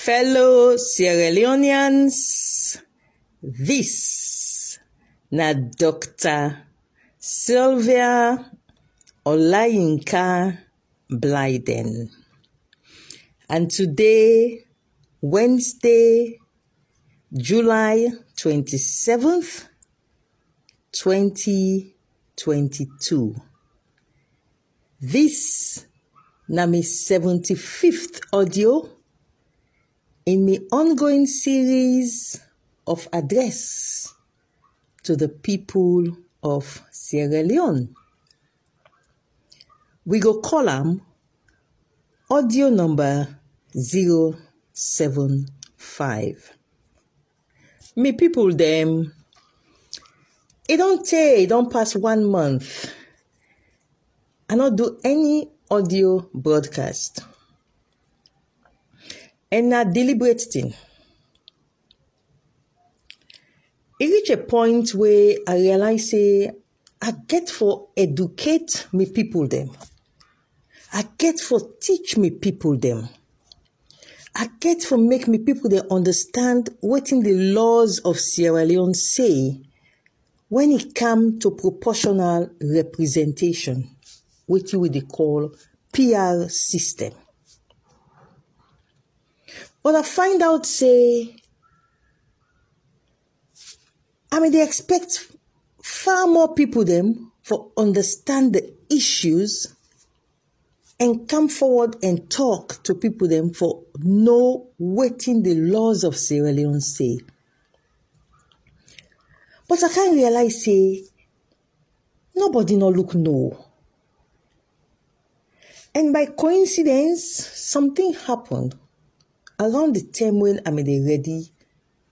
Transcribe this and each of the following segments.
Fellow Sierra Leoneans, this na Dr. Sylvia Blyden. And today, Wednesday, July 27th, 2022. This na my 75th audio in my ongoing series of address to the people of Sierra Leone. We go call them audio number 075. Me people them, it don't pass 1 month. I not do any audio broadcast. And a deliberate thing. It reach a point where I realize say I get for educate me people them. I get for teach me people them. I get for make me people they understand what in the laws of Sierra Leone say when it come to proportional representation, which we they call PR system. But I find out say, they expect far more people them for understand the issues and come forward and talk to people them for know what in the laws of Sierra Leone say. But I can't realize say, nobody no look no. And by coincidence, something happened around the time when they ready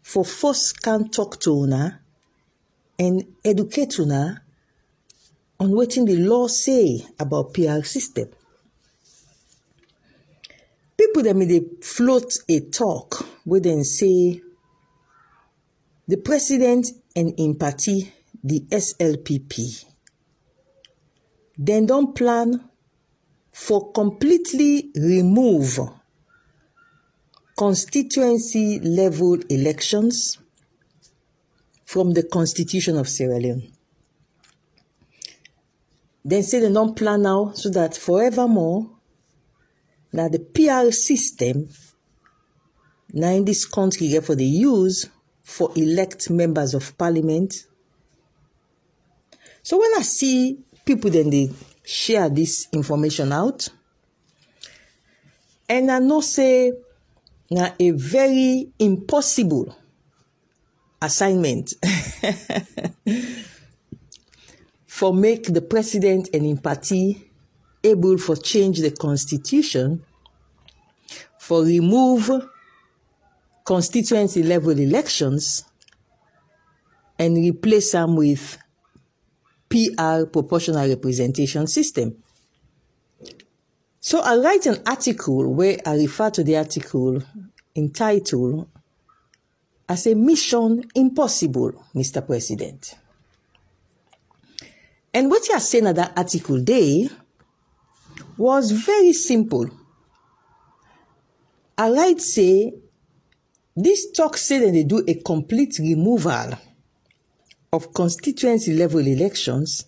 for first can talk to una and educate una on what in the law say about PR system. People that they float a talk where they say the president and in party, the SLPP, then don't plan for completely remove constituency level elections from the Constitution of Sierra Leone. Then say they don't plan now so that forevermore, now the PR system now in this country for the use for elect members of parliament. So when I see people then they share this information out, and I know say now a very impossible assignment for make the president and in party able for change the constitution, for remove constituency level elections and replace them with PR proportional representation system. So I write an article where I refer to the article entitled as a mission impossible, Mr. President. And what you are saying in that article there was very simple. I write say, this talk say that they do a complete removal of constituency level elections.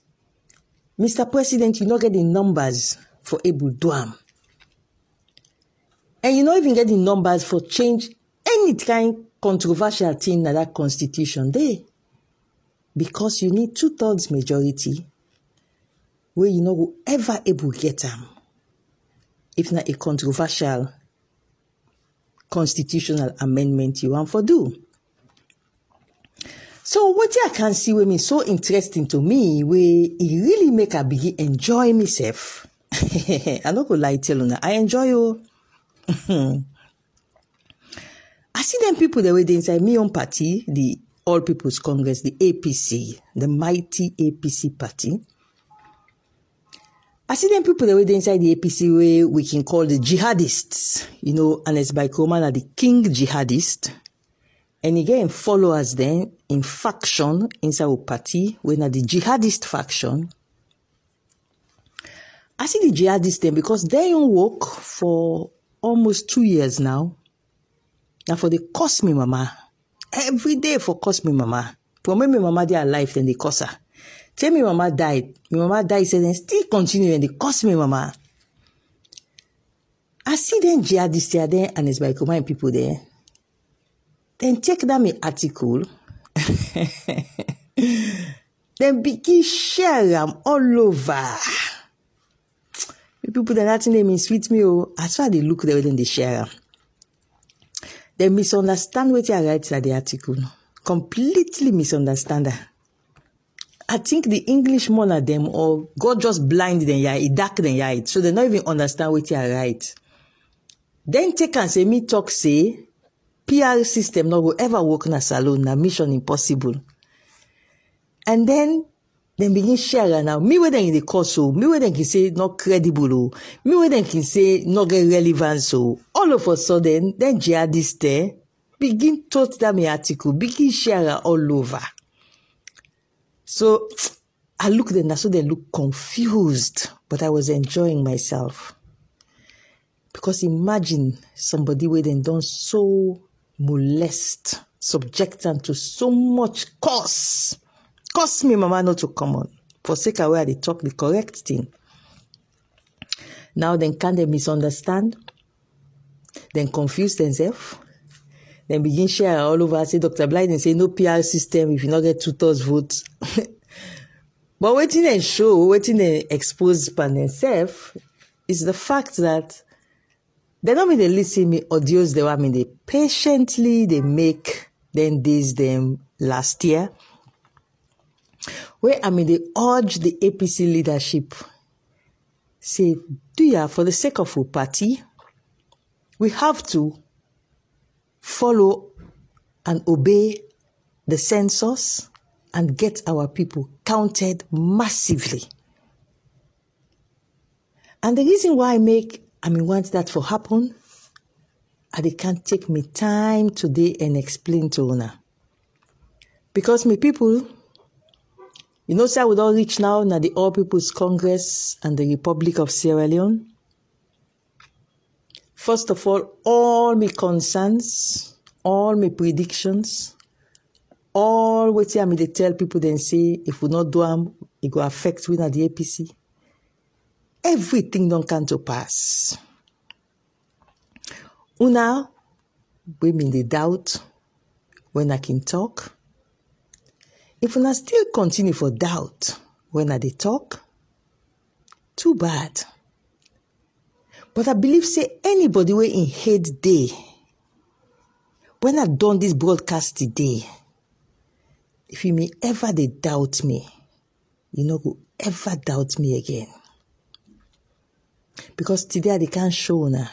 Mr. President, you not get the numbers for able do am. And you not even get the numbers for change any kind controversial thing in that constitution there. Because you need 2/3 majority where you know who ever able get them. If not a controversial constitutional amendment you want for do. So what I can see when me so interesting to me, where it really make a begin enjoy myself. I not go lie tell you, I enjoy you. I see them people that were inside me own party, the All People's Congress, the APC, the mighty APC party. I see them people that were inside the APC where we can call the jihadists, and it's by Kroman the king jihadist. And again, followers then in faction inside our party, when at the jihadist faction. I see the jihadists then because they don't work for almost 2 years now. Now for the cost me mama. Every day for cost me mama. For me mama they alive, then they cost her. Tell me mama died. My mama died, said then still continue and they cost me mama. I see them jihadists there and it's by command people there. Then check that me article. Then begin share them all over. The people that name is sweet me, oh, as far as they look there, then they share them. They misunderstand what I write in the article. Completely misunderstand that. I think the English more of them, or God just blind them, yeah, it dark them, yeah, so they don't even understand what I write. Then take and say, me talk say, PR system no go ever work in a salon, na mission impossible. And then begin share now. Me where they in the course, so me where they can say not credible, me where they can say not get relevant, so all of a sudden, then jihadists there begin taught them the article, begin share all over. So I look them, so they look confused, but I was enjoying myself. Because imagine somebody where they done so molest, subject them to so much cost. Cost me mama not to come on. For sake of where they talk the correct thing. Now then can they misunderstand? Then confuse themselves. Then begin share all over. Say Dr. Blyden say no PR system if you not get 2/3 votes. But waiting and show, waiting and expose upon themselves is the fact that they don't mean they listen me audios, they want me they patiently they make then this them last year. Where they urge the APC leadership, say, do ya for the sake of our party, we have to follow and obey the census and get our people counted massively. And the reason why I want that to happen, and they can't take me time today and explain to una. Because me people, you know, say we don't reach now the All People's Congress and the Republic of Sierra Leone. First of all my concerns, all my predictions, all what they tell people then say, if we not do them, it will affect we at the APC. Everything don't come to pass. Una, women they doubt when I can talk. If una still continue for doubt when I they talk, too bad. But I believe say anybody way in head day, when I done this broadcast today, if you may ever they doubt me, you know go ever doubt me again. Because today they can't show now.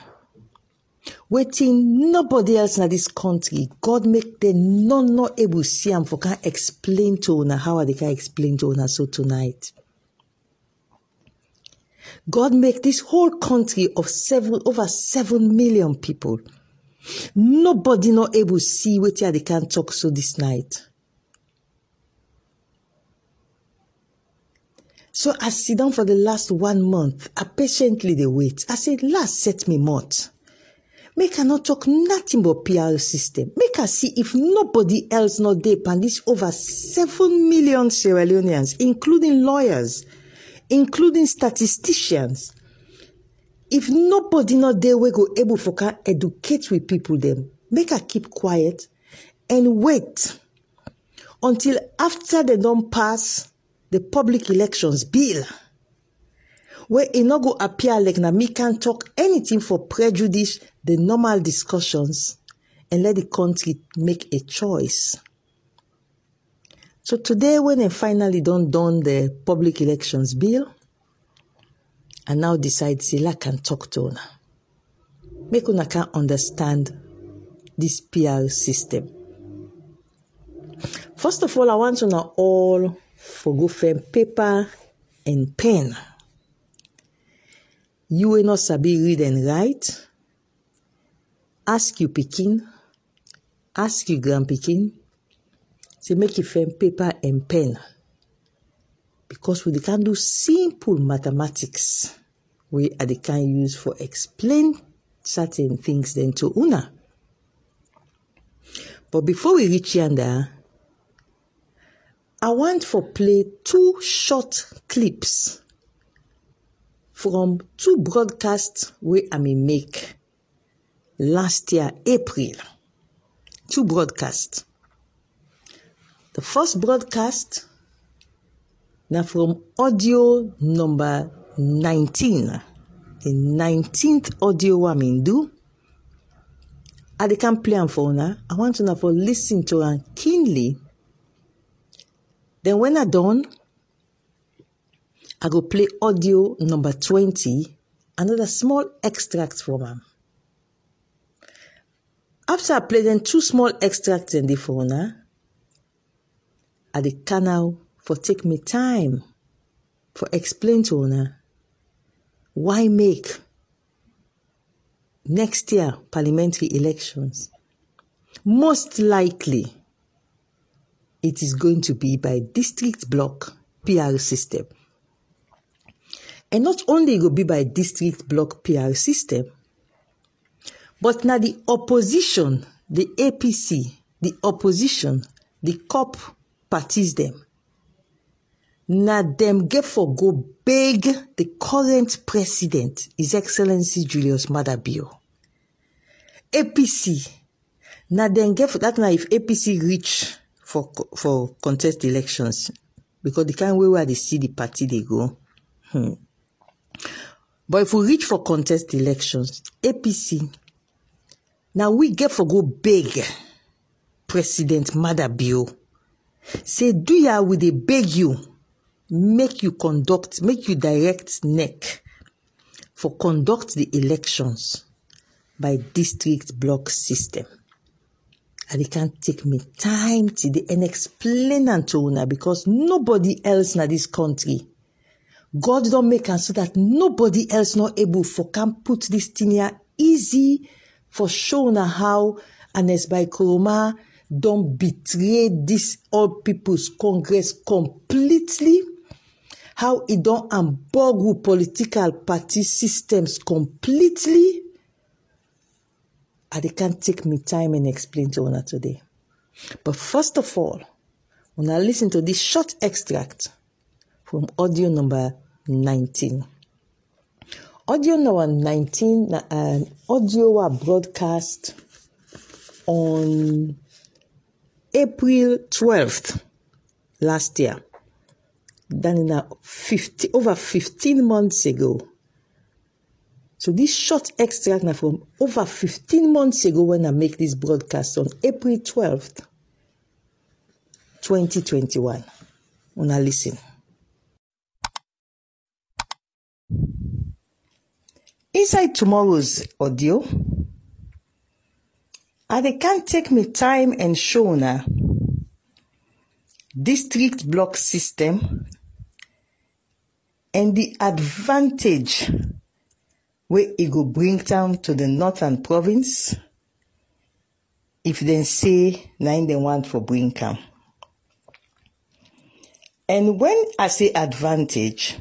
Waiting nobody else in this country, God make them not able to see them for can explain to una how they can explain to una so tonight. God make this whole country of over 7 million people. Nobody not able to see what they can talk so this night. So I sit down for the last 1 month. I patiently they wait. I said, last set me mouth. Make I not talk nothing but PR system. Make I see if nobody else not there and this over 7 million Sierra Leoneans, including lawyers, including statisticians. If nobody not there we go able for can educate with people them. Make I keep quiet and wait until after they don't pass the public elections bill, where it not go appear like na me can talk anything for prejudice the normal discussions and let the country make a choice. So today when they finally done the public elections bill, I now decide say I can talk to una. Make una can understand this PR system. First of all, I want una all for go find paper and pen. You will not sabi read and write. Ask you pikin, ask you grandpikin, say make you find paper and pen. Because we can do simple mathematics, they can use for explain certain things then to una. But before we reach yonder, I want to play 2 short clips from 2 broadcasts we I may make last year, April. 2 broadcasts. The first broadcast now from audio number 19. The 19th audio I mean do. I can play am for una. I want una for listen to am keenly. Then when I done, I go play audio number 20, another small extract from am. After I play them 2 small extracts in the phone, I the canal for take me time for explain to una why make next year parliamentary elections. Most likely, it is going to be by district block PR system. And not only it will be by district block PR system, but now the opposition, the APC, the opposition, the COP parties them. Now them get for go beg the current president, His Excellency Julius MAADA Bio. APC, now them get for that now if APC reach for contest elections, because the kind way where they see the party they go. But if we reach for contest elections, APC, now we get for go beg President MAADA Bio. Say, do ya will they beg you, make you direct neck for conduct the elections by district block system. And it can't take me time to the explain and to una because nobody else in this country, God don't make it so that nobody else not able for can put this thing here easy for showing how Anes by Koroma don't betray this All People's Congress completely, how it don't embargo political party systems completely. And they can't take me time and explain to una today. But first of all, when I listen to this short extract from audio number 19. Audio number 19, an audio broadcast on April 12th last year. Then in over 15 months ago. So this short extract now from over 15 months ago when I make this broadcast on April 12th, 2021. When I listen. Inside tomorrow's audio, they can't take me time and show now district block system and the advantage where it go bring down to the northern province if they say 9 they want for bring come. And when I say advantage,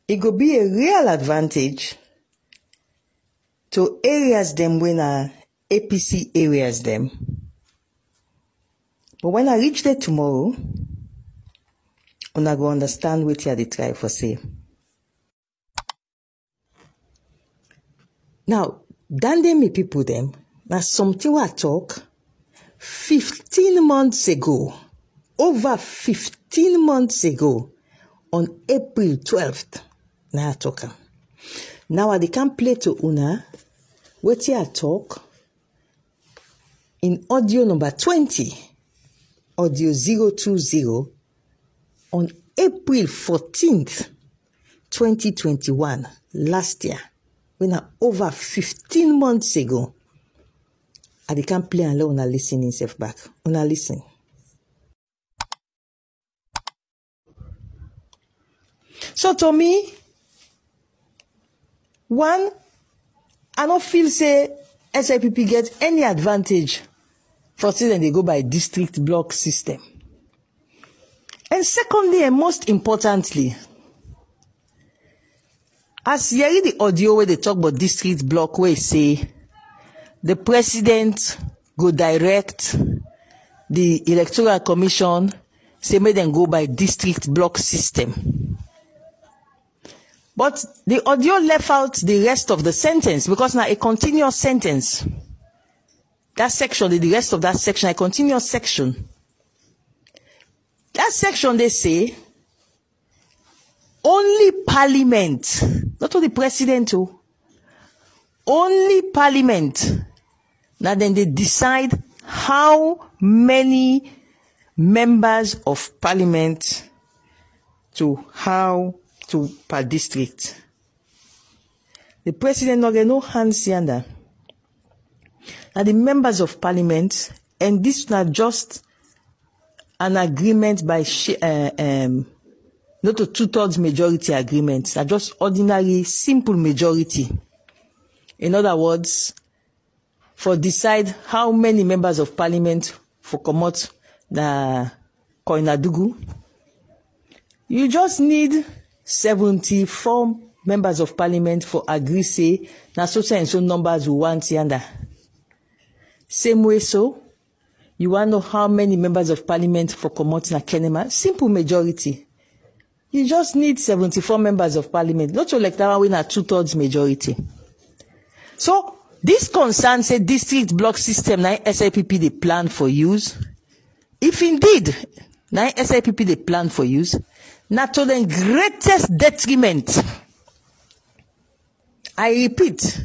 it go be a real advantage to areas them when APC areas them. But when I reach there tomorrow, I go understand what they try for say. Now, dande me people them, now something I talk 15 months ago, over 15 months ago, on April 12th, now I talk. Now I can play to una, what I talk in audio number 20, audio 020, on April 14th, 2021, last year, when over 15 months ago, I can play and let una listen himself back. Una listen. So to me, one, I don't feel say SIPP get any advantage for saying they go by district block system. And secondly, and most importantly, as you hear the audio where they talk about district block, where say the president go direct the Electoral Commission, say make them go by district block system. But the audio left out the rest of the sentence because now a continuous sentence. That section, the rest of that section, a continuous section. That section, they say, only Parliament, not only President, only Parliament. Now then they decide how many members of Parliament to per district. The President not get no hands yonder. Now the members of Parliament, and this is not just an agreement by not a 2/3 majority agreement, not just ordinary simple majority. In other words, for decide how many members of Parliament for comot the Koinadugu, you just need 74 members of Parliament for agree say na so and so numbers we want yonder. Same way so, you want to know how many members of Parliament for comot na Kenema, simple majority. You just need 74 members of Parliament, not to like that one na 2/3 majority. So this concern say district block system na SIPP they plan for use. If indeed na SIPP they plan for use, na to the greatest detriment. I repeat,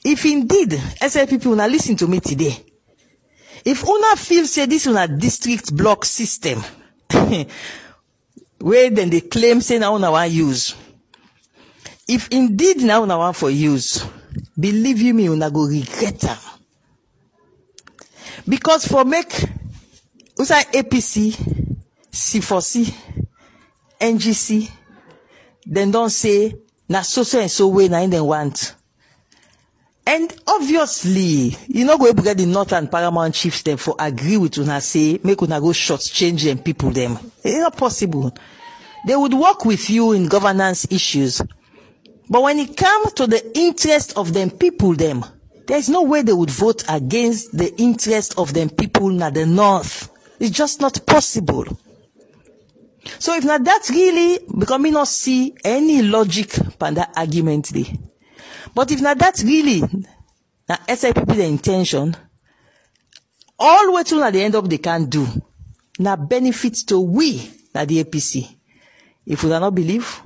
if indeed SIPP una listen to me today, if una feel say this una district block system, where then they claim say na una want use, if indeed na una want for use, believe you me, una go regret am. Because for make usa APC, C4C, NGC, then don't say na so and so way na in them want. And obviously, you know go able to get the North and Paramount chiefs them for agree with una say make una go shortchange them people them. It's not possible. They would work with you in governance issues. But when it comes to the interest of them people them, there's no way they would vote against the interest of them people in the North. It's just not possible. So if not that really, because me not see any logic for that argument there. But if not that really, now SIPP the intention, all way to at the end of they can do, now benefits to we, now the APC. If we do not believe,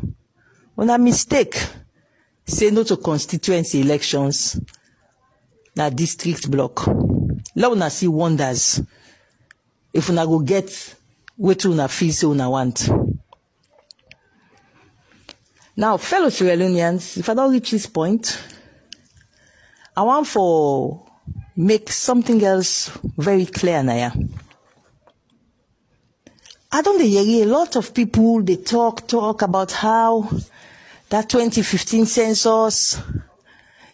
we not mistake, say no to constituency elections, now district block. Now we not see wonders. If we not go get what to una feel so una want. Now, fellow Sierra Leoneans, if I don't reach this point, I want for make something else very clear now. I don't hear a lot of people they talk about how that 2015 census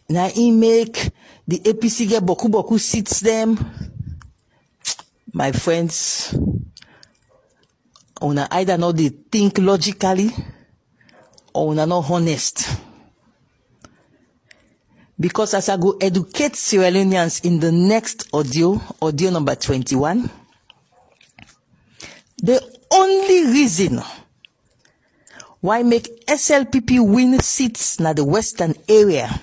now it make the APC get boku seats them. My friends, una either not they think logically or una not honest. Because as I go educate Sierra Leoneans in the next audio number 21, the only reason why make SLPP win seats na the western area,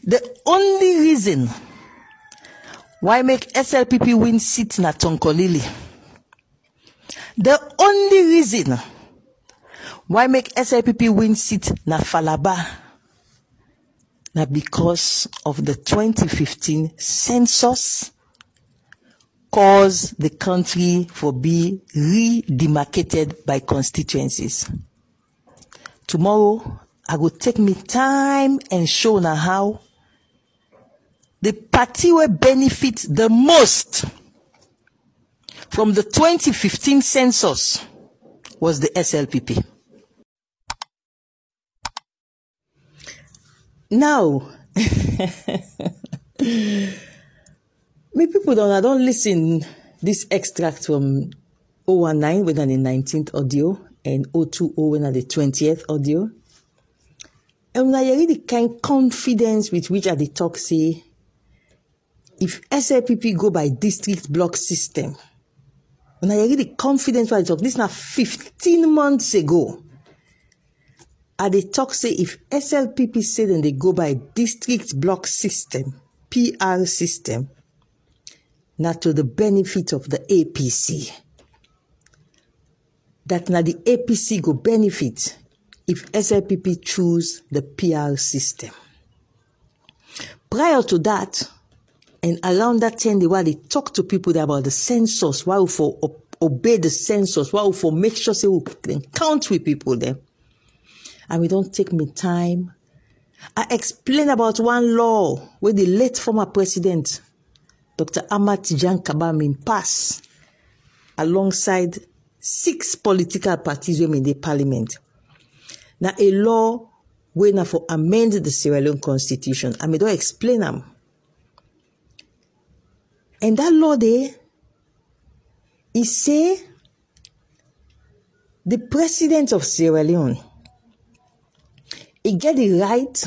the only reason why make SLPP win seats na Tonkolili, the only reason why make SLPP win seats na Falaba, na because of the 2015 census cause the country for be re-demarcated by constituencies. Tomorrow, I will take me time and show now how the party will benefit the most from the 2015 census was the SLPP. Now, me people don't listen this extract from 019 when on the 19th audio and 020 when on the 20th audio. And when I hear the kind confidence with which I talk say if SLPP go by district block system, and I really confident why I talk, this now 15 months ago, I they talk say if SLPP say then they go by district block system, PR system, not to the benefit of the APC. That now the APC go benefit if SLPP choose the PR system. Prior to that, and around that time, while they talk to people there about the census, why we for obey the census, why we for make sure say we can count with people there. And we don't take me time. I explain about one law where the late former president, Dr. Ahmad Kabami, pass alongside 6 political parties in the parliament. Now a law where now for amend the Sierra Leone constitution. I don't explain them. And that law there, it say the president of Sierra Leone, he get the right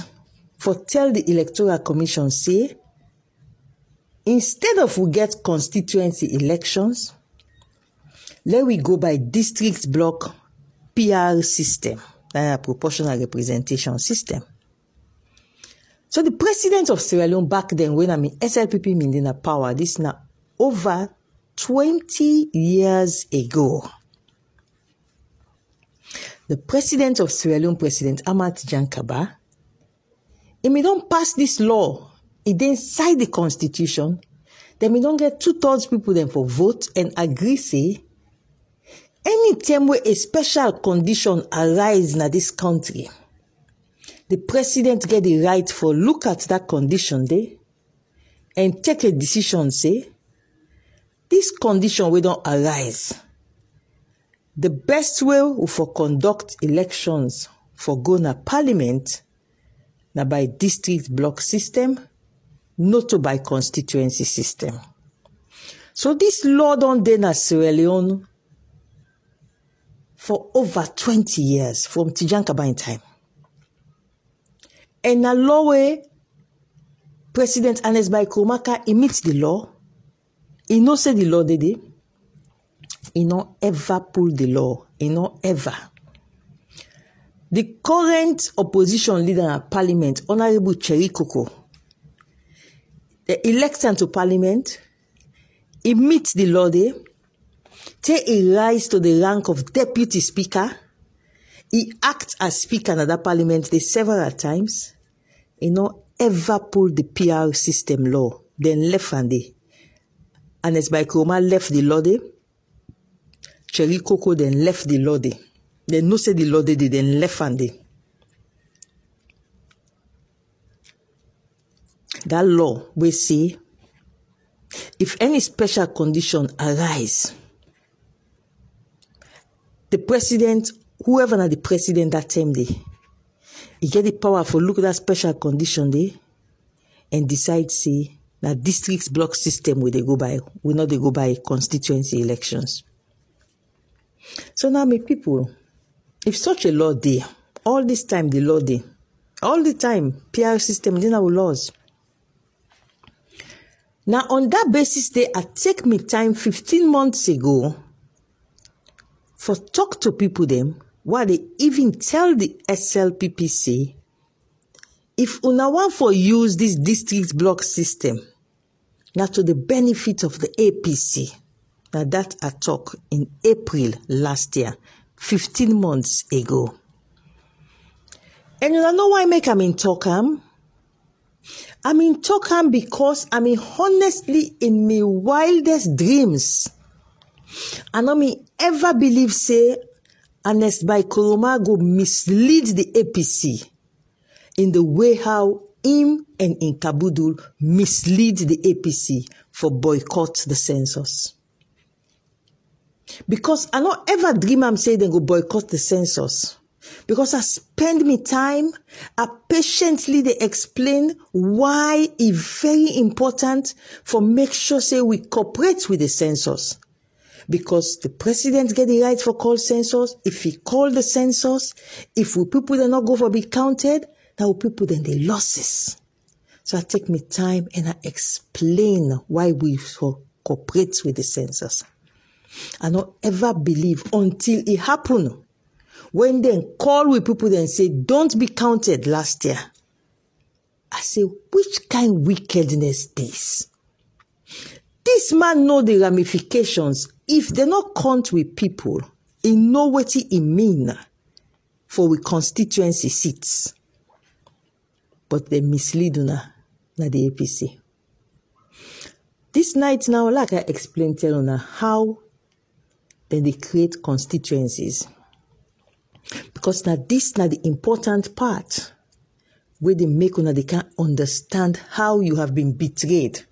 for tell the electoral commission say, instead of we get constituency elections, let we go by district block PR system, that proportional representation system. So the president of Sierra Leone back then, when SLPP mean in power, this now over 20 years ago. The president of Sierra Leone, President Ahmad Jankaba, he may don't pass this law, he then sign the constitution, then we don't get 2/3 people then for vote and agree say, any time where a special condition arise in this country, the president get the right for look at that condition there and take a decision say, this condition will don't arise. The best way for conduct elections for go na parliament na by district block system, not by constituency system. So this law don't dey na Sierra Leone for over 20 years from Tijan Kabang time. And a law where President Ernest Bai Koromaka emits the law, he no say the law did. He no ever pull the law. He no ever. The current opposition leader in parliament, Honorable Cherry Coco, the election to parliament, he meets the law there, take a rise to the rank of deputy speaker. He acts as speaker in that parliament several times. He no ever pull the PR system law. Then left and day. Ernest Bai Koromaka left the law there. Cherry Coco then left the law there. Then no say the law there, then left and day. That law will say, if any special condition arise, the president, whoever na the president that time day, he get the power for look at that special condition day and decide say that district block system where they go by, will not they go by constituency elections. So now my people, if such a law there, all this time the law there, all the time PR system then our laws. Now on that basis they I take me time 15 months ago for talk to people them why they even tell the SLPP say if una want for use this district block system now to the benefit of the APC. Now that I talk in April last year, 15 months ago. And you know why I'm in Tokam? I'm in Tokam because honestly in my wildest dreams, I don't ever believe say Ernest Bai Koromaka go mislead the APC in the way how him and Inkabudul mislead the APC for boycott the census. Because I don't ever dream I'm saying they go boycott the census. Because I spend me time, I patiently they explain why it's very important for make sure say we cooperate with the census. Because the president get the right for call census. If he call the census, if we people they not go for be counted, now people then they losses. So I take my time and I explain why we cooperate with the census. I don't ever believe until it happened. When they call with people and say, don't be counted last year. I say, which kind of wickedness this? This man know the ramifications. If they not count with people, he know what it mean for we constituency seats. But they mislead una na the APC. This night now, like I explained to you how then they create constituencies. Because now this now the important part where they make una they can understand how you have been betrayed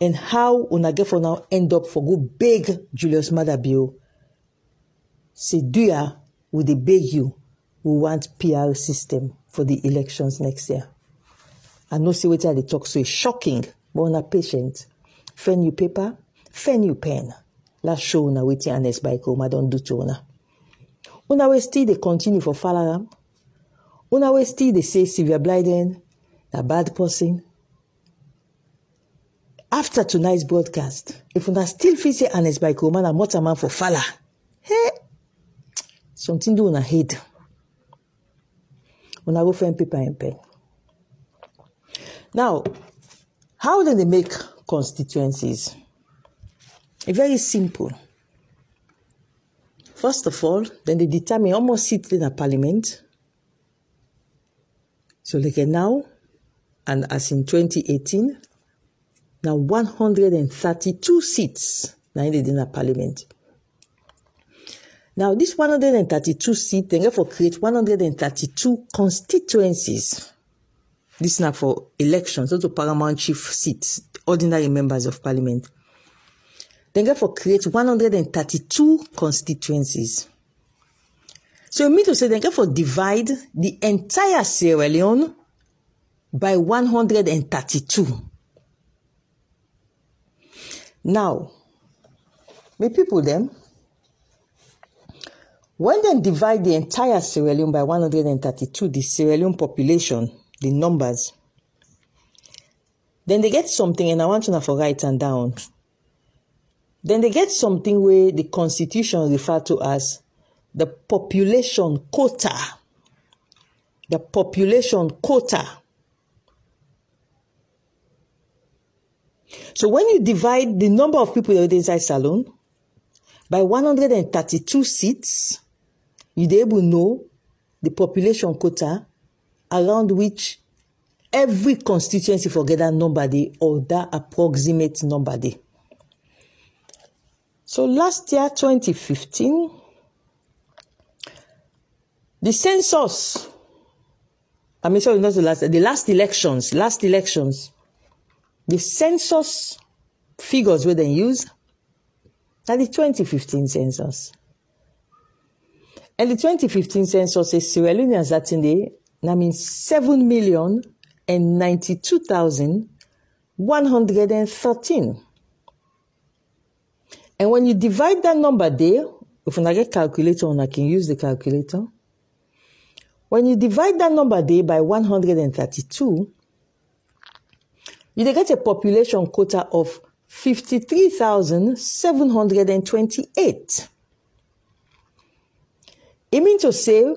and how una get for now end up for go beg Julius MAADA bill. Say do ya will they beg you we want PR system for the elections next year. I know see what they talk so it's shocking, but una patient. Fen you paper, fen you pen. Let's show una waiting honest by I don't do to una. Una we still they continue for Falaram. Una we still they say Sylvia Blyden, a bad person. After tonight's broadcast, if una still feel say honest by man and what a man for Fala, hey, something do una head. Una go find paper and pen. Now, how do they make constituencies? It's very simple. First of all, then they determine how much seats in a parliament. So like now, and as in 2018, now 132 seats now in a parliament. Now this 132 seats, they therefore create 132 constituencies. This is now for elections, also paramount chief seats, ordinary members of parliament. They therefore create 132 constituencies. So you mean to say they therefore divide the entire Sierra Leone by 132. Now, my people them, when they divide the entire Sierra Leone by 132, the Sierra Leone population, the numbers, then they get something, and I want to write it down. Then they get something where the constitution referred to as the population quota. The population quota. So when you divide the number of people that are inside Salone by 132 seats, you'd be able to know the population quota around which every constituency forget that number day or that approximate number day. So last year, 2015, the census, not the last elections, the census figures were then used are the 2015 census. And the 2015 census is Sierra Leoneans that in the, that means 7,092,113. And when you divide that number there, if I get calculator and I can use the calculator, when you divide that number there by 132, you get a population quota of 53,728. It means to say,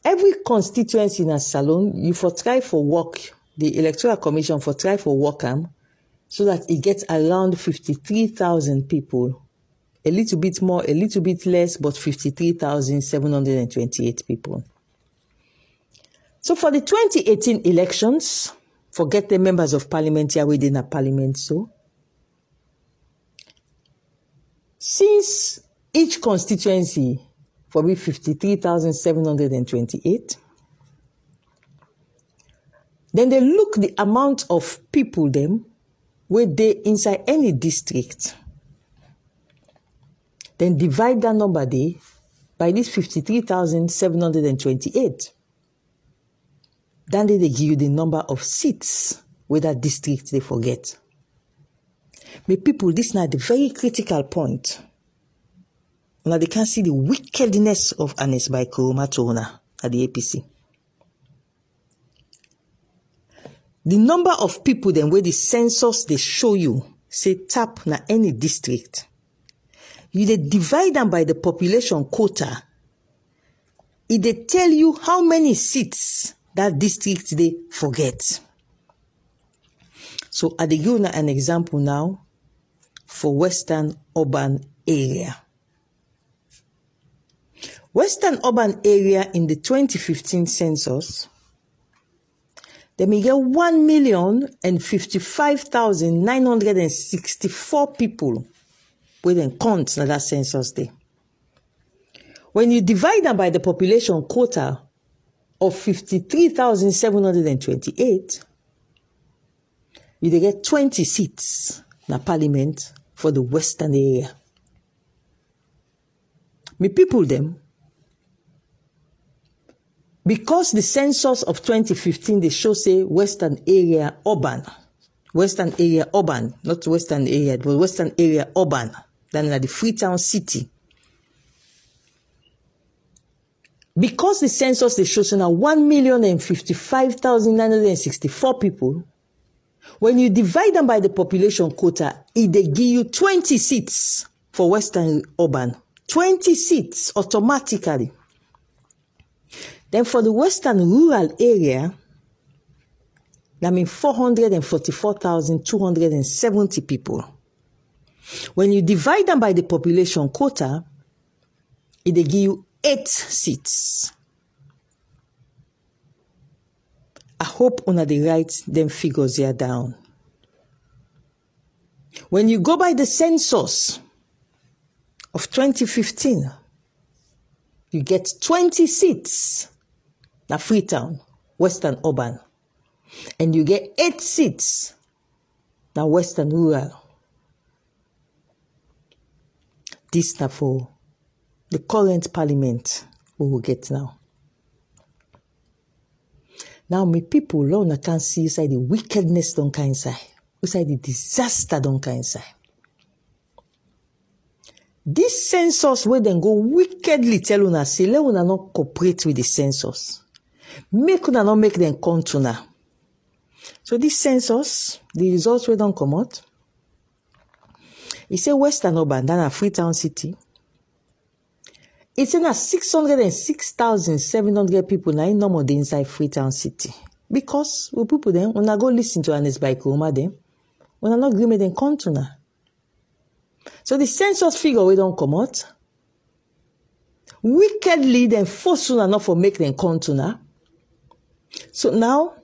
every constituency in a Salone, you for try for work, the Electoral Commission for try for work, so that it gets around 53,000 people. A little bit more, a little bit less, but 53,728 people. So for the 2018 elections, forget the members of parliament here within a parliament, so. Since each constituency for be 53,728, then they look the amount of people them where they inside any district, then divide that number there by this 53,728. Then they give you the number of seats where that district they forget. But people, this is now the very critical point. Now they can see the wickedness of Anes by Kuruma Tona at the APC. the number of people then where the census they show you, say tap na any district, you they divide them by the population quota, it they tell you how many seats that district they forget. So I give you an example now for Western urban area. Western urban area in the 2015 census, they may get 1,055,964 people with them count in that census day. When you divide them by the population quota of 53,728, you get 20 seats in parliament for the Western area. Me people them, because the census of 2015, they show say Western area urban, not Western area, but Western area urban, than like the Freetown city. Because the census they show so now 1,055,964 people, when you divide them by the population quota, it they give you 20 seats for Western urban. 20 seats automatically. Then for the Western rural area, that means 444,270 people. When you divide them by the population quota, it they give you 8 seats. I hope una they write them figures here down. When you go by the census of 2015, you get 20 seats na Freetown, Western urban. And you get 8 seats na Western rural. This na for the current parliament we will get now. Now, my people, Lord, I can see inside the wickedness don't come inside, inside the disaster don't come inside. This census where then go wickedly tell una say, let una not cooperate with the census. Make una not make them come to now. So this census, the results we don't come out. It say Western urban, then a Freetown city. It's in a 606,700 people now in normal day inside Freetown city. Because we people then, when I go listen to Anes by Kuroma them, when I not agree with them come to now. So the census figure we don't come out. Wickedly then force una not for make them come to now. So now,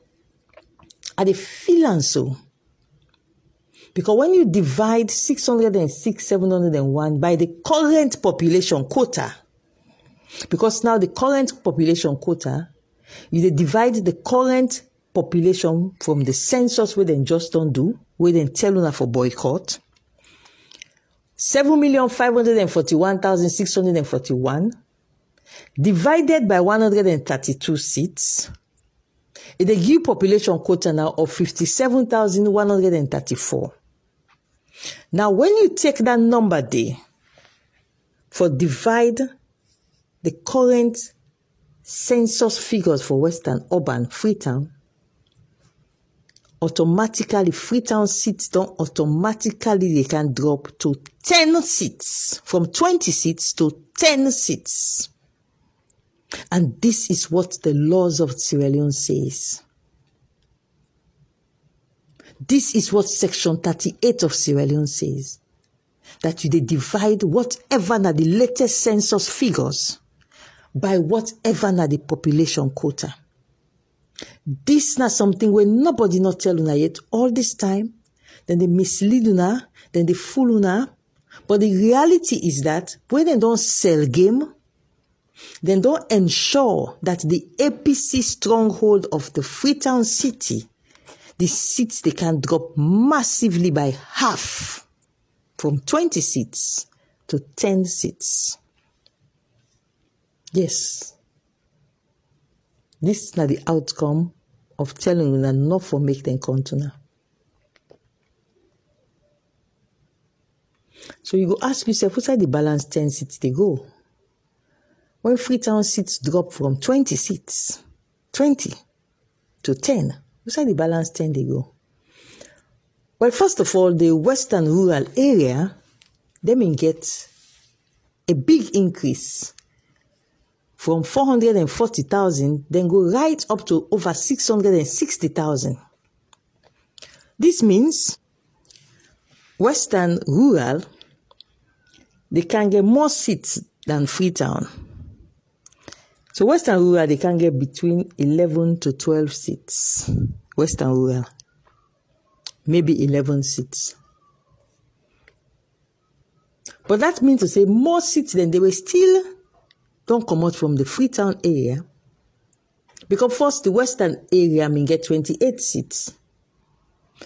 I dey feel and so. Because when you divide 606,701 by the current population quota, because now the current population quota, you divide the current population from the census where they just don't do, where they tell you for boycott, 7,541,641 divided by 132 seats, it they give population quota now of 57,134. Now, when you take that number there for divide the current census figures for Western urban Freetown, automatically Freetown seats don't automatically they can drop to 10 seats, from 20 seats to 10 seats. And this is what the laws of Sierra Leone says. This is what Section 38 of Sierra Leone says. That you divide whatever na the latest census figures by whatever na the population quota. This na something where nobody not tell una yet all this time. Then they mislead una, then they fool una. But the reality is that when they don't sell game, then don't ensure that the APC stronghold of the Freetown city, the seats they can drop massively by half, from 20 seats to 10 seats. Yes. This is not the outcome of telling you that not for make them come to now. So you go ask yourself, what's the balance 10 seats they go? When Freetown seats drop from 20 seats, 20 to 10, Where the balance 10 they go? Well, first of all, the western rural area, they may get a big increase from 440,000, then go right up to over 660,000. This means western rural, they can get more seats than Freetown. So western rural, they can get between 11 to 12 seats. Western rural, maybe 11 seats. But that means to say more seats than they were still don't come out from the Freetown area. Because first, the western area may get 28 seats.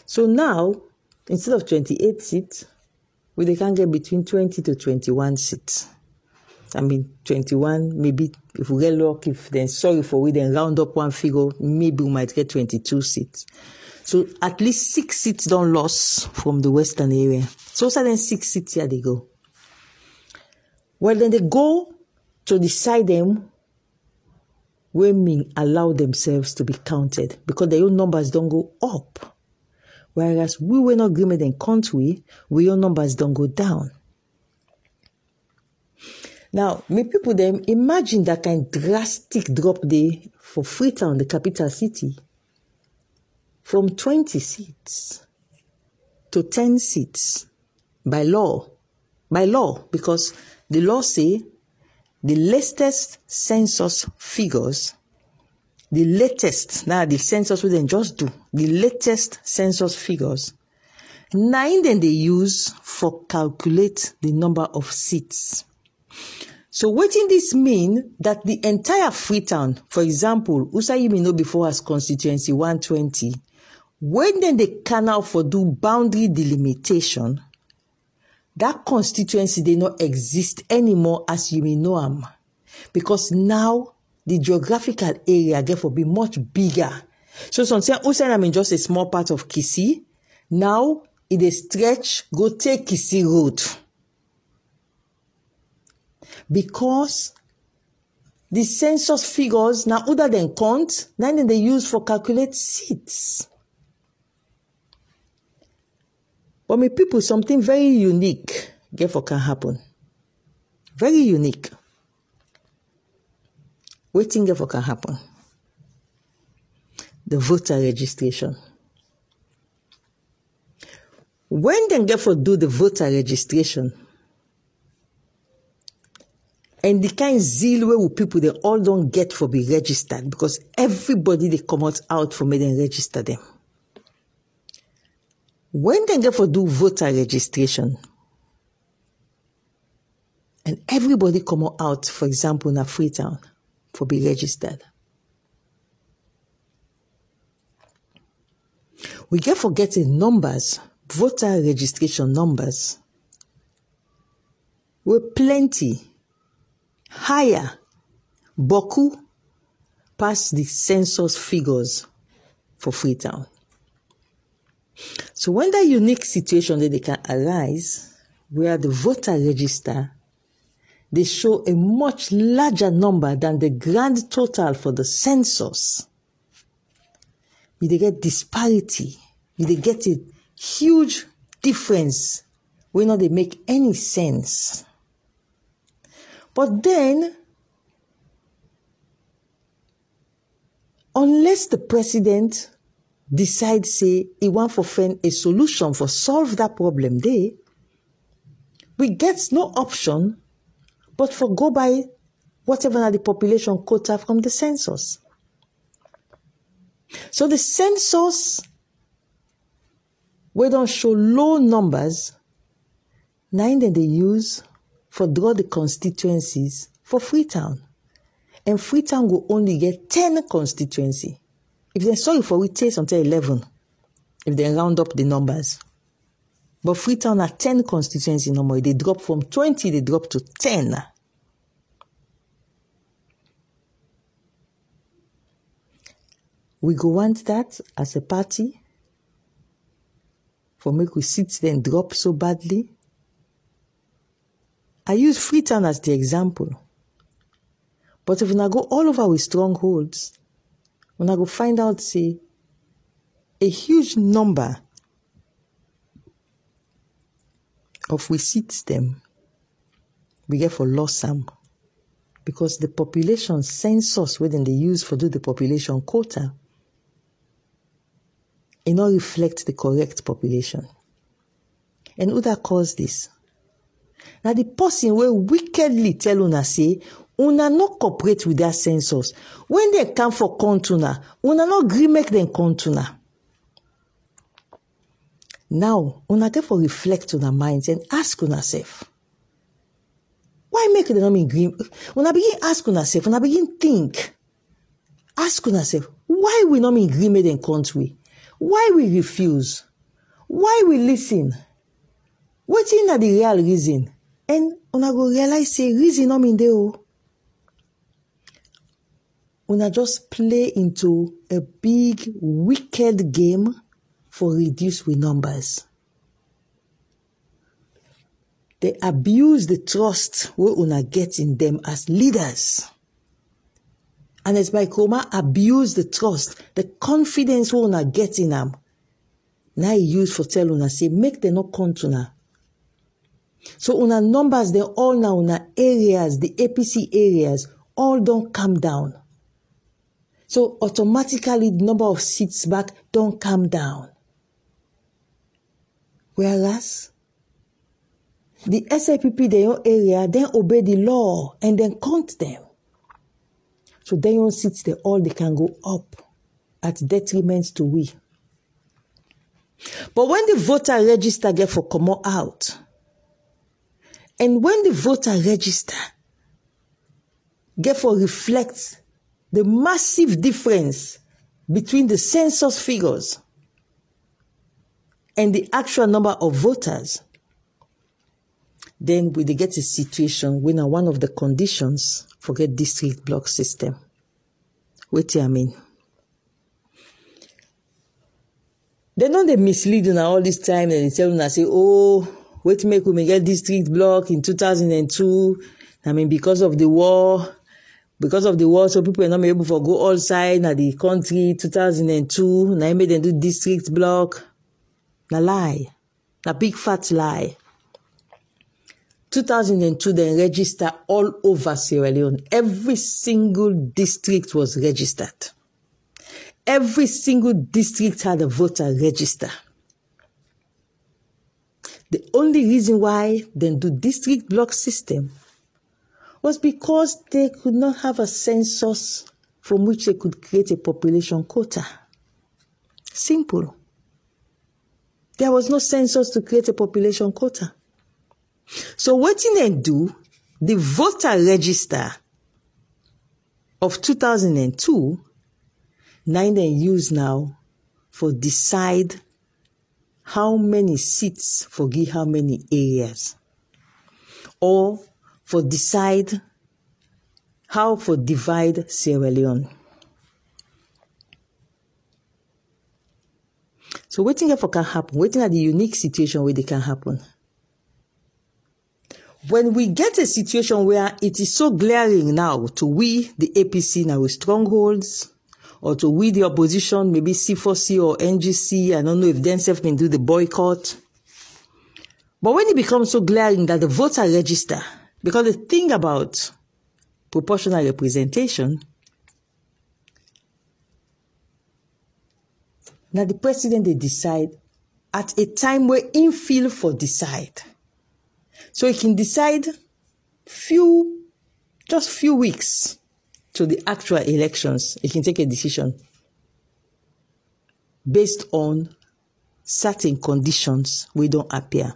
So now, instead of 28 seats, they can get between 20 to 21 seats. 21, maybe if we get lucky, if then sorry for we then round up one figure, maybe we might get 22 seats. So at least 6 seats don't lose from the western area. So then 6 seats here they go. Well, then they go to decide them women allow themselves to be counted because their own numbers don't go up. Whereas we were not agreement in country, we own numbers don't go down. Now, may people them imagine that kind of drastic drop there for Freetown, the capital city, from 20 seats to 10 seats by law. By law, because the law say the latest census figures, the census we then just do, the latest census figures, 9 then they use for calculate the number of seats. So what in this mean that the entire Freetown, for example, Usayi may know before as constituency 120, when then they can now for do boundary delimitation, that constituency they not exist anymore as you may know them. Because now the geographical area therefore be much bigger. So some say Usayi mean just a small part of Kisi. Now it is stretch, go take Kisi Road. Because the census figures now other than count, then they use for calculate seats. But me people, something very unique therefore can happen. Very unique. Waiting therefore can happen. The voter registration. When they therefore do the voter registration, and the kind of zeal where people they all don't get for be registered because everybody they come out for me and register them. When they therefore do voter registration, and everybody come out, for example, in a Freetown for be registered, we get forgetting numbers, voter registration numbers, were plenty higher, Boku, past the census figures for Freetown. So when that unique situation that they can arise, where the voter register, they show a much larger number than the grand total for the census. You get disparity. You get a huge difference where not they make any sense. But then, unless the president decides, say, he want to find a solution for solve that problem there, we get no option but for go by whatever the population quota from the census. So the census, we don't show low numbers, 9 that they use for draw the constituencies for Freetown. And Freetown will only get 10 constituency. If they're sorry for it, takes until 11, if they round up the numbers. But Freetown are 10 constituency number. They drop from 20, they drop to 10. We go want that as a party for make we sit there and drop so badly. I use Freetown as the example. But if we go all over with strongholds, when I go find out, say, a huge number of we seats them we get for loss am because the population census wey dem dey use for do the population quota e no reflect the correct population. And who that cause this? Now the person wey wickedly tell una say una no cooperate with that census. When they come for count una no gree make them count una. Now, una therefore reflect on our minds and ask on ourselves. Why make them not agree? Una begin ask on ourselves, una begin think. Ask on ourselves, why we not in agreement in country? Why we refuse? Why we listen? What is the real reason? And una go realize say reason not in there. Una just play into a big wicked game for reduce with numbers. They abuse the trust we una get in them as leaders. And as by Chroma abuse the trust, the confidence we una get in them. Now use for tell una say make them not count una. So una numbers they all now una areas, the APC areas, all don't come down. So automatically the number of seats back don't come down. Whereas the SAPP, their own area, then obey the law and then count them. So their own seats, they can go up at detriment to we. But when the voter register get for come out, and when the voter register get for reflect the massive difference between the census figures and the actual number of voters, then we get a situation when one of the conditions for get district block system. What do I mean? They know they mislead you all this time and they tell you, say, oh, wait make we get district block in 2002. I mean, because of the war, so people are not able to go outside na the country 2002. Now made them do district block. Na lie. Na big fat lie. 2002 then register all over Sierra Leone. Every single district was registered. Every single district had a voter register. The only reason why they do district block system was because they could not have a census from which they could create a population quota. Simple. There was no census to create a population quota. So what did they do? The voter register of 2002, now they use now for decide how many seats for give how many areas, or for decide how for divide Sierra Leone. So waiting for can happen, waiting at the unique situation where they can happen. When we get a situation where it is so glaring now to we, the APC now with strongholds, or to we, the opposition, maybe C4C or NGC, I don't know if themselves can do the boycott. But when it becomes so glaring that the voter register, because the thing about proportional representation, now the president, they decide at a time where in feel for decide. So he can decide just few weeks to the actual elections. He can take a decision based on certain conditions we don't appear.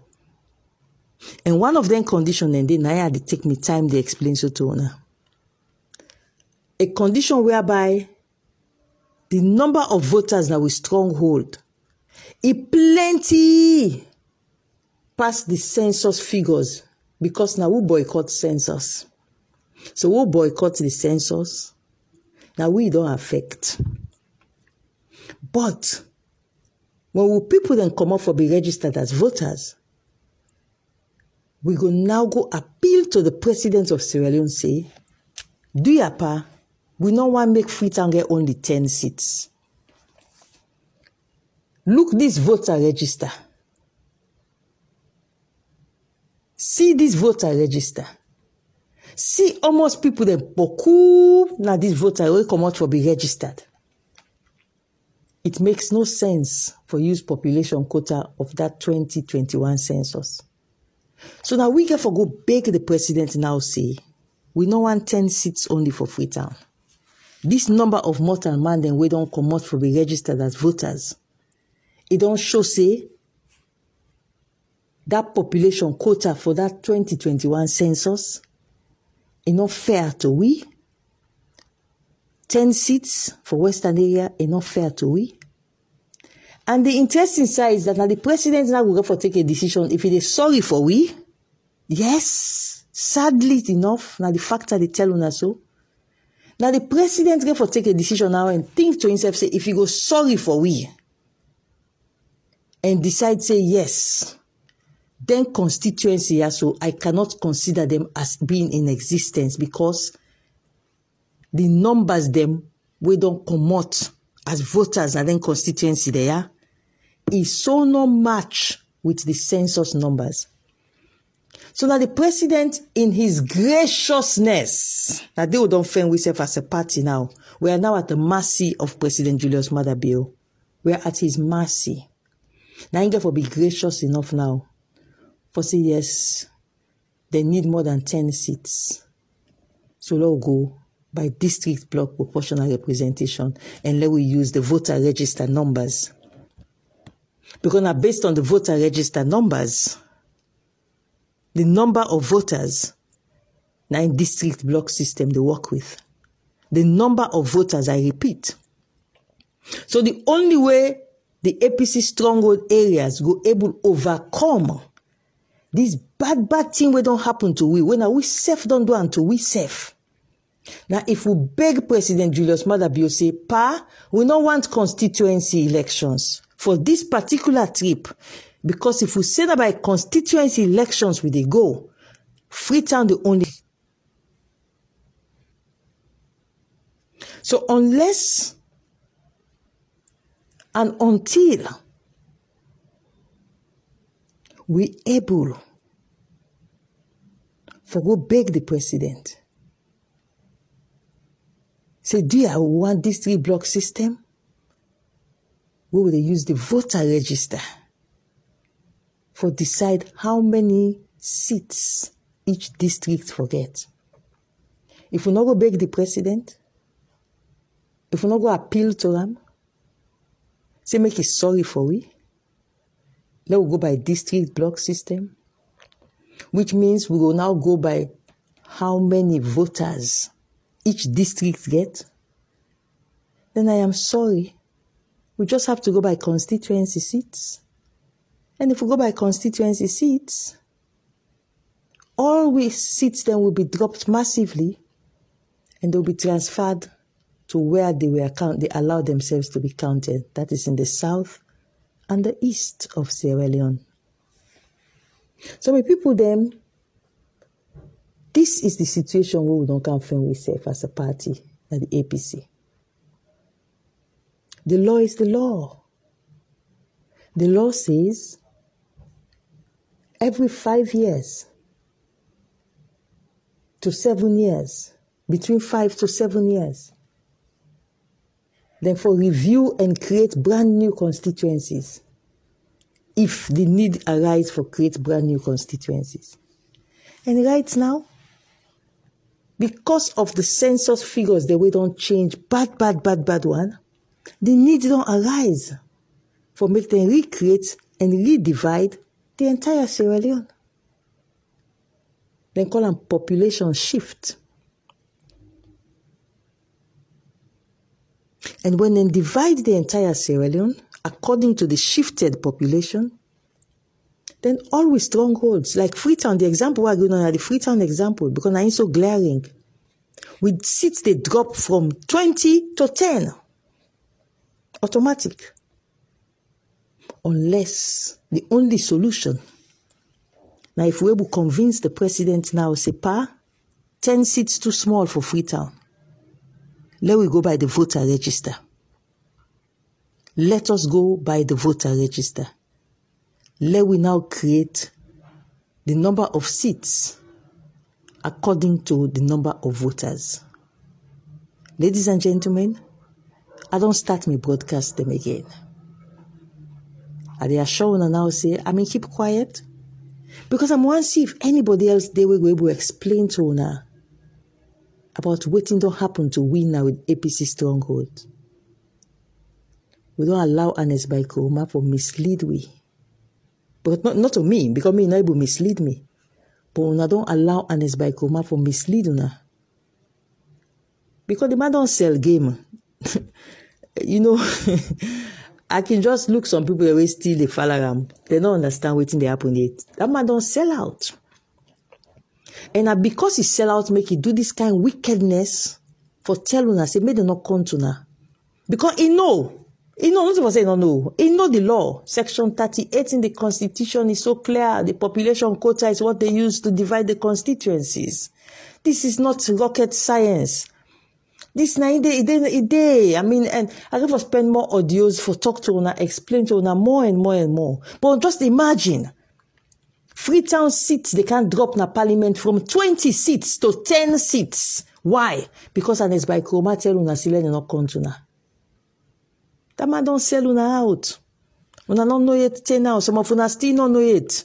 And one of them conditions, and then I had to take me time to explain so to Ona. A condition whereby the number of voters that we stronghold is plenty past the census figures, because now we boycott census. So we boycott the census. Now we don't affect. But when we people then come up for be registered as voters, we go now go appeal to the president of Sierra Leone, say, do your part, we don't want to make Freetown get only 10 seats. Look this voter register. See this voter register. See almost people that boku na this voter will come out for be registered. It makes no sense for use population quota of that 2021 census. So now we get for go beg the president now say, we no want 10 seats only for Freetown. This number of mortal man then we don't come out for be registered as voters. It don't show say that population quota for that 2021 census is not fair to we. 10 seats for Western area is not fair to we. And the interesting side is that now the president now will go for take a decision if he is sorry for we. Yes, sadly enough, now the factor they tell us so. Now the president go for take a decision now and think to himself, say, if he go sorry for we, and decide say yes, then constituency also, I cannot consider them as being in existence because the numbers them we don't come out as voters and then constituency there is so no match with the census numbers. So now the president, in his graciousness, now they don't find ourselves as a party now. We are now at the mercy of President Julius Maada Bio. We are at his mercy. Now he for be gracious enough now for say yes, they need more than 10 seats. So let's go by district block proportional representation and let we use the voter register numbers. Because now based on the voter register numbers, the number of voters now in district block system they work with. The number of voters, I repeat. So the only way the APC stronghold areas go able to overcome this bad thing we don't happen to we. When we safe don't do until we safe. Now if we beg President Julius Maada Bio say, Pa, we don't want constituency elections for this particular trip. Because if we say that by constituency elections we they go, Freetown the only. So unless and until we able for go beg the president, say, do you want this 3-block system? We will use the voter register for decide how many seats each district forget. If we not go beg the president, if we not go appeal to them, say make it sorry for we, let we go by district block system, which means we will now go by how many voters each district get, then I am sorry. We just have to go by constituency seats. And if we go by constituency seats, all we seats then will be dropped massively and they'll be transferred to where they allowed themselves to be counted. That is in the south and the east of Sierra Leone. So my people them, this is the situation where we don't confirm ourselves as a party at the APC. The law is the law. The law says every 5 years to 7 years, between 5 to 7 years, then for review and create brand new constituencies, if the need arises for create brand new constituencies. And right now, because of the census figures, the way don't change, bad one, the need don't arise for make them recreate and redivide the entire Sierra Leone. Then call them population shift. And when they divide the entire Sierra Leone according to the shifted population, then always strongholds, like Freetown, the example we're going on at the Freetown example, because I'm so glaring. With seats they drop from 20 to 10. Automatic. Unless the only solution. Now if we will convince the president now, say, Pa, 10 seats too small for Freetown. Let we go by the voter register. let us go by the voter register. Let we now create the number of seats according to the number of voters. Ladies and gentlemen, I don't start my broadcast them again. And they are showing and now say, keep quiet. Because I'm want to see if anybody else they will be able to explain to una about what don't happen to we now with APC stronghold. We don't allow Ernest by Kuruma for mislead we. But not to me, because me not able to mislead me. But una don't allow Ernest by Kuruma for mislead una. Because the man don't sell game. You know, I can just look some people always steal the falaram. They don't understand what they happen yet. That man don't sell out. And because he sell out, make he do this kind of wickedness for tell una, say, make them not come to na. Because he know, not to say no. He know the law. Section 38 in the Constitution is so clear. The population quota is what they use to divide the constituencies. This is not rocket science. This night, and I have to spend more audios for talk to una, explain to una more and more and more. But just imagine, Freetown seats, they can't drop na parliament from 20 seats to 10 seats. Why? Because Ernest by Kuruma tell una sile not come to na. That man don't sell una out. Una don't know yet till now. Some of una still don't know it.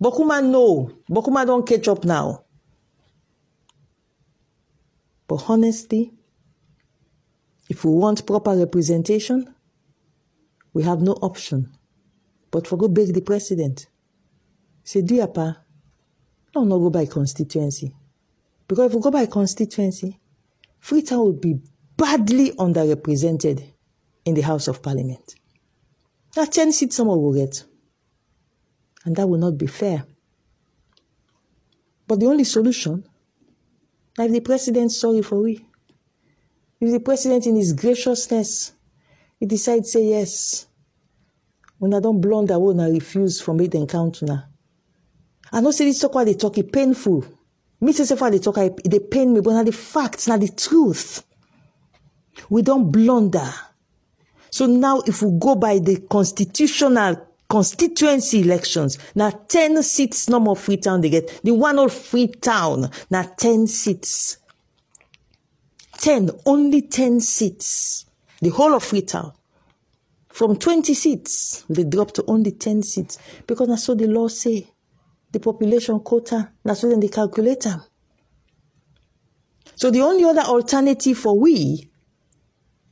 Bokuma know. Bokuma don't catch up now. But honestly, if we want proper representation, we have no option but for go beg the president. Say, do your pa, no go by constituency. Because if we go by constituency, Freetown would be badly underrepresented in the House of Parliament. Now 10 seats someone will get. And that will not be fair. But the only solution, if the president sorry for we, if the president in his graciousness, he decides say yes, when I don't blunder, when I refuse from it and count now. I know say this talk why they talk it painful. Me say why they talk they pain me, but now the facts, now the truth. We don't blunder. So now if we go by the constituency elections, now 10 seats no more Freetown they get. The one of Freetown, now 10 seats. 10, only 10 seats. The whole of Freetown. From 20 seats, they drop to only 10 seats. Because that's what the law say. The population quota, that's what they calculate them. So the only other alternative for we,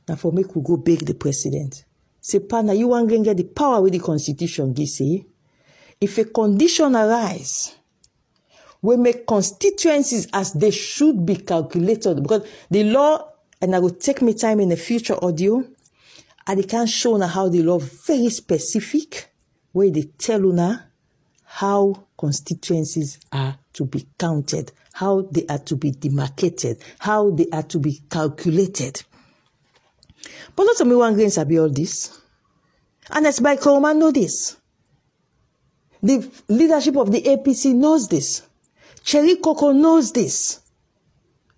now for make we go beg the president. Say, partner, you want to get the power with the constitution, say. If a condition arise, we make constituencies as they should be calculated. Because the law, and I will take my time in the future audio, and they can show now how the law very specific, where they tell you how constituencies are to be counted, how they are to be demarcated, how they are to be calculated. But not me one grains about all this. And as by Kuruma know this. The leadership of the APC knows this. Cherry Coco knows this.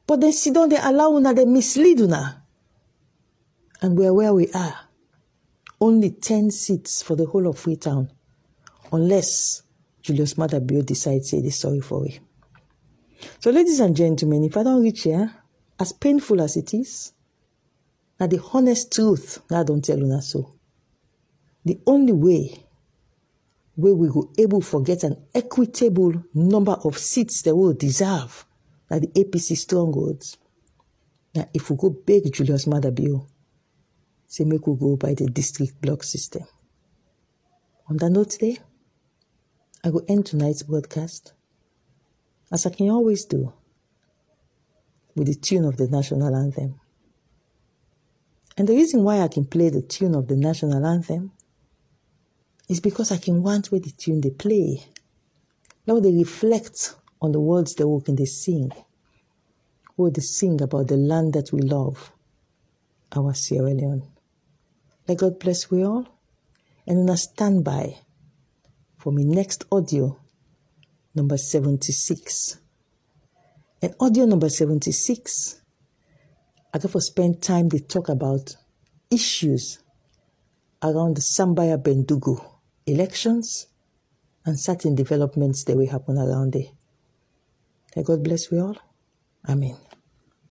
But they sit down, they allow una, they mislead una. And we're where we are. Only 10 seats for the whole of Freetown. Unless Julius MAADA Bill decides say they're sorry for it. So ladies and gentlemen, if I don't reach here, as painful as it is, now the honest truth, now I don't tell you so. The only way where we will able to get an equitable number of seats that we will deserve, like the APC strongholds. Now, if we go beg Julius MAADA Bill, say make we go by the district block system. On that note today, I will end tonight's broadcast, as I can always do, with the tune of the national anthem. And the reason why I can play the tune of the national anthem is because I can want where the tune they play. Now they reflect on the words they walk and they sing. Or they sing about the land that we love, our Sierra Leone. Let God bless we all. And on a standby for my next audio, number 76. And audio number 76, I got to spend time to talk about issues around the Sambaya Bendugu elections and certain developments that will happen around there. May God bless we all. Amen.